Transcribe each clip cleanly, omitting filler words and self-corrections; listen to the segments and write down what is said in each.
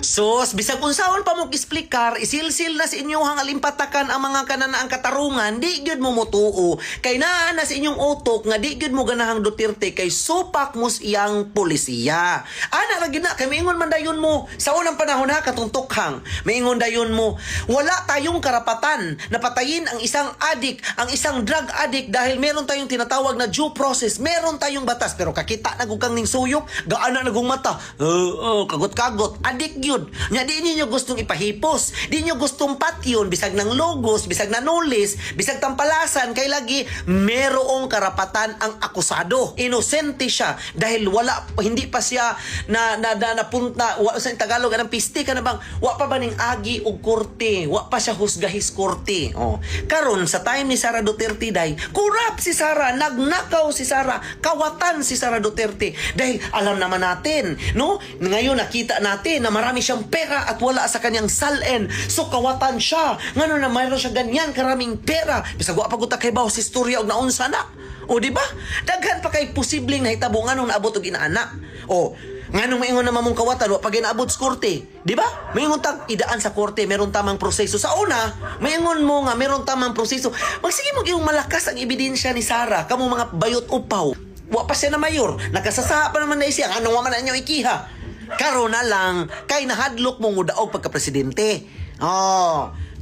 Sus, bisag unsaon pa mo explicar, isilsil na sa inyong alimpatakan ang mga kananaang katarungan, di gyud mo motuo. Kay naa na sa inyong utok nga di gyud mo ganahang Duterte kay supak mo iyang polisiya. Ana ra gyud na kay maingon man dayon mo sa unang panahon ha katuntukhang. Maingon dayon mo, wala tayong karapatan na patayin ang isang adik, ang isang drug addict dahil meron tayong tinatawag na due process. Meron tayong batas pero kakita na kang ning suyok, gaana na gong mata. Kagot-kagot, adik gyud. Nya di niyo gustong ipahipos, di niyo gustong patyon bisag ng logos, bisag na nolis, bisag tampalasan kay lagi merong karapatan ang akusado. Inosente siya dahil hindi pa siya napunta sa Tagalog anang piste ka na bang wa pa ba ning agi og korte, wa pa siya husgahis korte. Karon sa time ni Sara Duterte day, kurap si Sara, nagnakaw si Sara, kawatan si Sara Duterte dahil alam naman natin, no? Ngayon nakita natin na marami siyang pera at wala sa kanyang salen. So kawatan siya. Ngano na mayroon siya ganyan karaming pera. Bisag wa pa guta kay bawo si istorya og naunsa na. O di ba? Daghan pa kay posibleng nahitabo nganong naabot og inaana. O nganong maingon na mamong kawatan wa pa ginaabot sa korte. Di ba? Maingon tag idaan sa korte meron tamang proseso. Sa una, maingon mo nga meron tamang proseso. Magsige mo gyud malakas ang ebidensya ni Sara kamo mga bayot upaw. Wa pa siya na mayor. Nagasasaha pa naman na siya. Anong wa man na inyo ikiha? Karon na lang kay nahadlok mo mudaog pagka-presidente.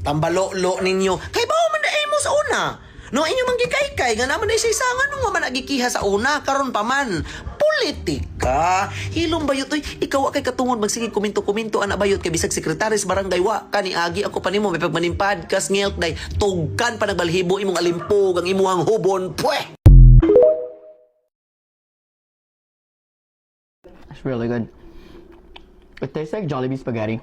Tambalo-lo ninyo. Kay bawo man na mo sa una. No inyo man gikay-kay nga naman siya isa nga nung man nagikiha sa una karon pa man. Politika. Hilom bayot oy, ikaw kay katungod magsige komento-komento ana bayot kay bisag sekretaris barangay wa kani agi ako pa nimo may pagmaning podcast ngelt day tugkan pa nagbalhibo imong alimpog ang imuhang hubon. Pwe. It's really good. It tastes like Jollibee spaghetti.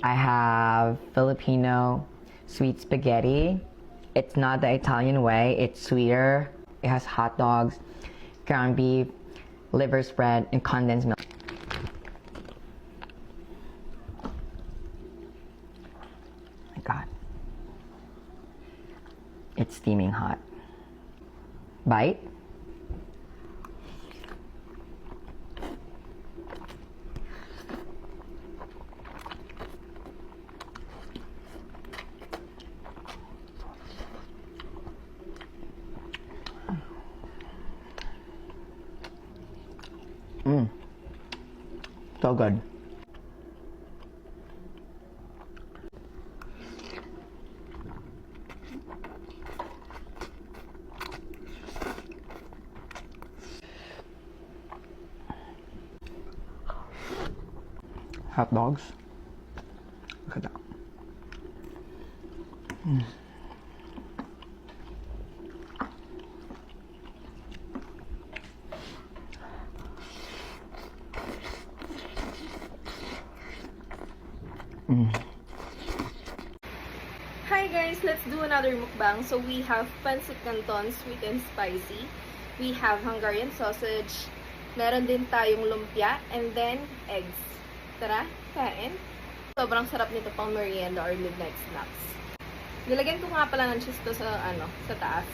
I have Filipino sweet spaghetti. It's not the Italian way, it's sweeter. It has hot dogs, ground beef, liver spread, and condensed milk. My God. It's steaming hot. Bite. So good. Hot dogs. Look at that. Hi guys, let's do another mukbang. So we have pancit canton, sweet and spicy. We have Hungarian sausage. Meron din tayong lumpia and then eggs. Tara, kain. Sobrang sarap nito pang merienda or midnight snacks. Nilagyan ko nga pala ng cheese to sa taas.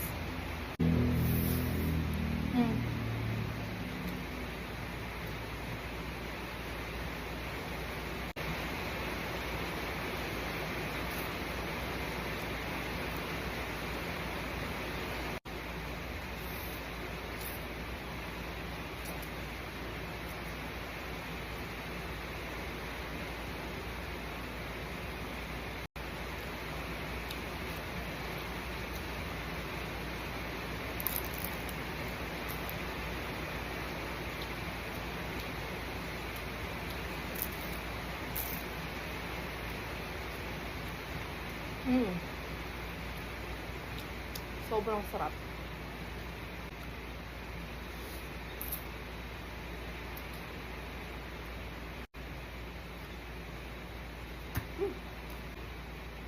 Sobrang sarap.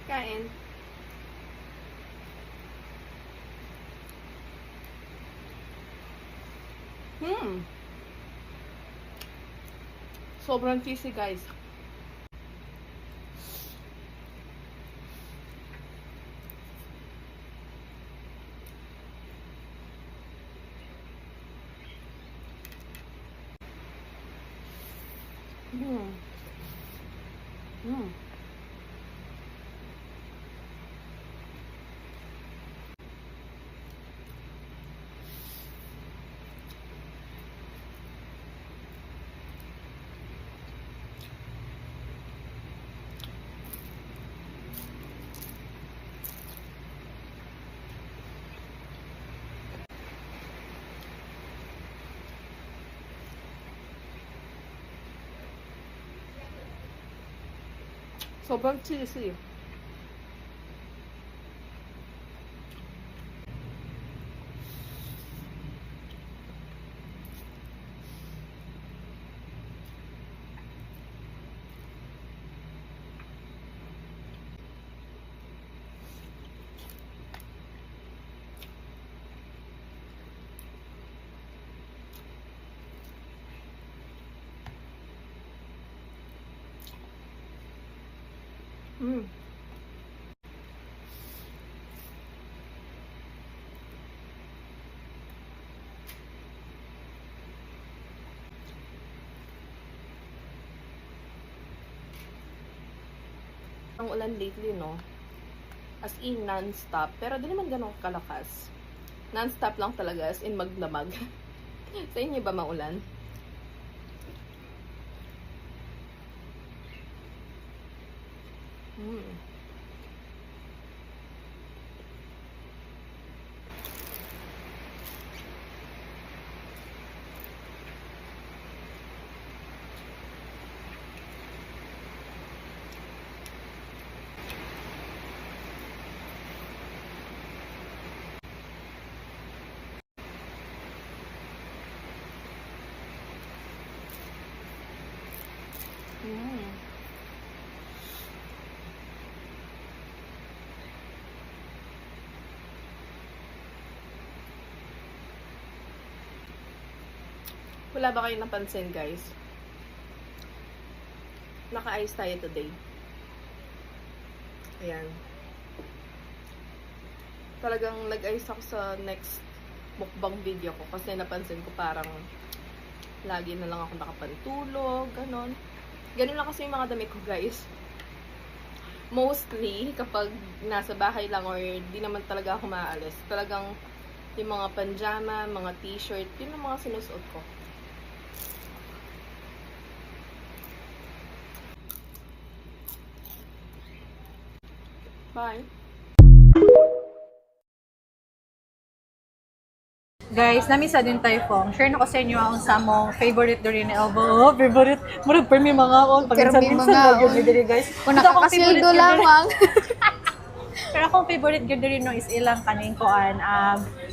Kain. Sobrang cheesy, guys. Mm. Mm. Sobrang cheesy. Mm. Ang ulan lately, no? As in, non-stop. Pero di naman ganun kalakas. Non-stop lang talaga, as in maglamag. Sa inyo ba maulan? Hmm. Mm. Wala ba kayong napansin, guys? Naka-ice tayo today. Ayan. Talagang nag-ice ako sa next mukbang video ko kasi napansin ko parang lagi na lang ako nakapantulog, ganon. Ganon lang kasi yung mga damit ko, guys. Mostly, kapag nasa bahay lang or di naman talaga ako maalis, talagang yung mga panjama, mga t-shirt, yun ang mga sinusuot ko. Bye! Guys, namisa din tayo Fong. Share na ko sa inyo ang sa mong favorite diri ni Elbo. Oh, favorite. Murag permi mga on. Pag-minsan lagi diri guys. Kung nakakasildo lamang. Pero akong favorite gyud diri no is ilang kaning kuan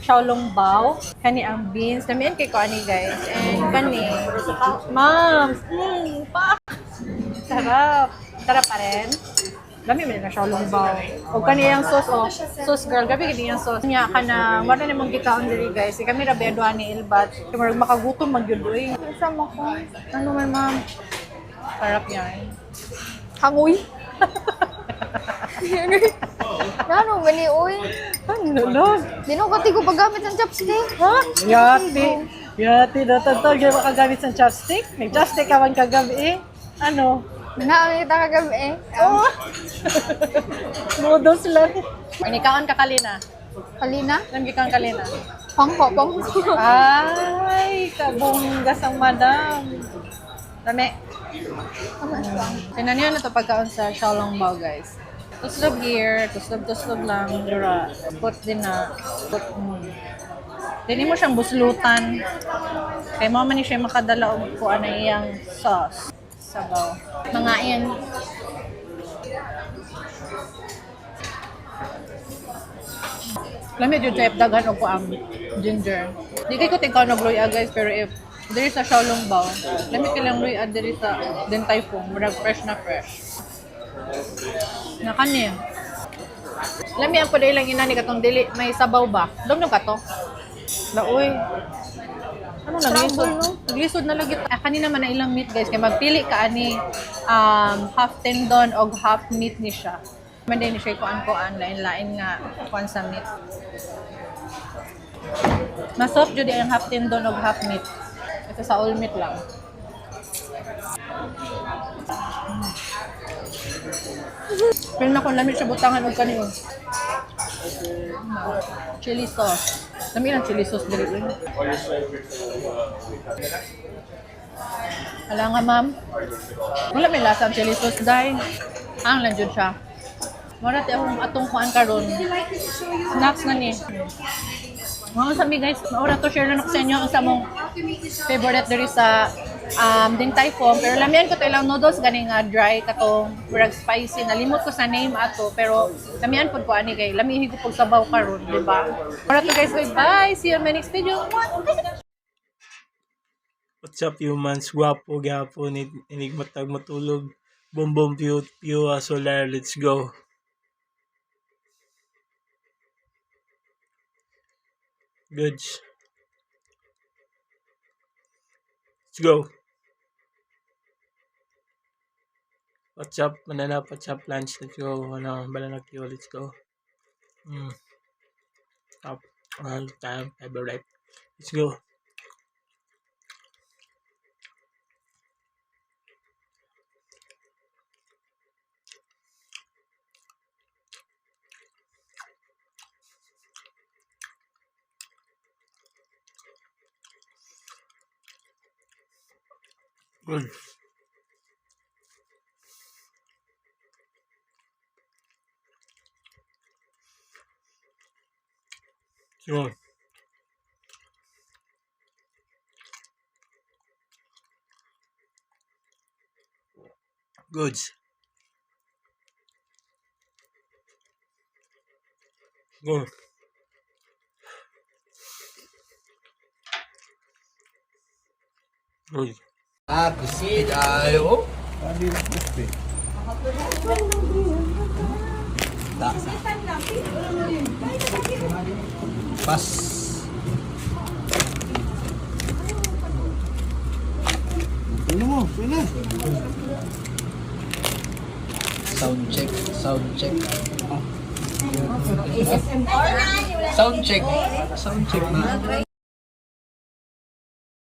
Xiaolong Bao. Kani ang beans. Namian kay ko ani guys. And kani. Ma'am. Pa. Sarap. Sarap pa rin. Dami man na Xiaolong Bao. O kaniyang sauce o. Sauce girl, gabi kaniyang sauce. Nya kana, wala namang gikaon diri guys. Kami ra bedo ani Ilbat. Murag makagutom man gyud oy. Sama ko. Ano man ma'am? Sarap yan. Hangoy. Ano ba ni uy? Ano lang? Di na ko paggamit ng chopstick. Ha? Yati. Yati na tantog yung makagamit ng chopstick. May chopstick ka man kagabi eh. Ano? Naawin kita kagabi eh. Oh. Noodles lang. Inikaon ka kalina. Kalina? Nangikaon kalina. Pangko. Ay, kabonggas ang madam. Dami. Tinan niyo na ito pagkaon sa Xiaolong Bao, guys. Tuslog here, tuslog lang. Dura. Put din na. Dili mo siyang buslutan. Kaya mo man ni siya makadala og kuan na iyang sauce. Sabaw. Mga yan. Lamig yung type daghan o ko ang ginger. Di kay ko tingkaw na luya guys, pero if diri sa Xiaolong Bao, lamig kilang luya diri sa Din Tai Fung, murag fresh na fresh. Nakani. Lamig ang pwede ilang inani katong dili may sabaw ba? Dom ka to. Laoy. Ano naglisod? Naglisod na lagi. Kanina man na ilang meat guys, kaya magpili ka ani half tendon o half meat ni siya. Man din siya kuan lain-lain nga kuan sa meat. Masop jud ang half tendon o half meat. Ito sa all meat lang. Pero na kung lamig siya butangan og kanino. Chili sauce. Lami lang chili sauce dili. Wala nga, ma'am. Wala may lasa ang chili sauce, dahil. Ang lang jud siya. Mara ti akong atong kuan karon. Snacks na ni. Mga sabi guys, maura to share lang ako sa inyo ang sa mong favorite diri sa Din Tai Fung. Pero lamian ko to ilang noodles gani nga dry katong murag spicy. Nalimot ko sa name ato pero lamian pud ko ani kay lamihi ko pug sabaw karon, di ba? Mara to guys, bye. See you in my next video. What's up humans? Gwapo, gapo, enigmatag matulog. Boom boom pew pew solar, let's go. Goods. Let's go. What's up? Manana, what's up lunch? Let's go. Ano, balanak you, let's go. Up. All time, favorite. Let's go. Good. Sure. Goods. Good. Good. Kusid ayo. Pas. Ano mo? Pwede. Sound check. Sound check. Sound check. Sound check na.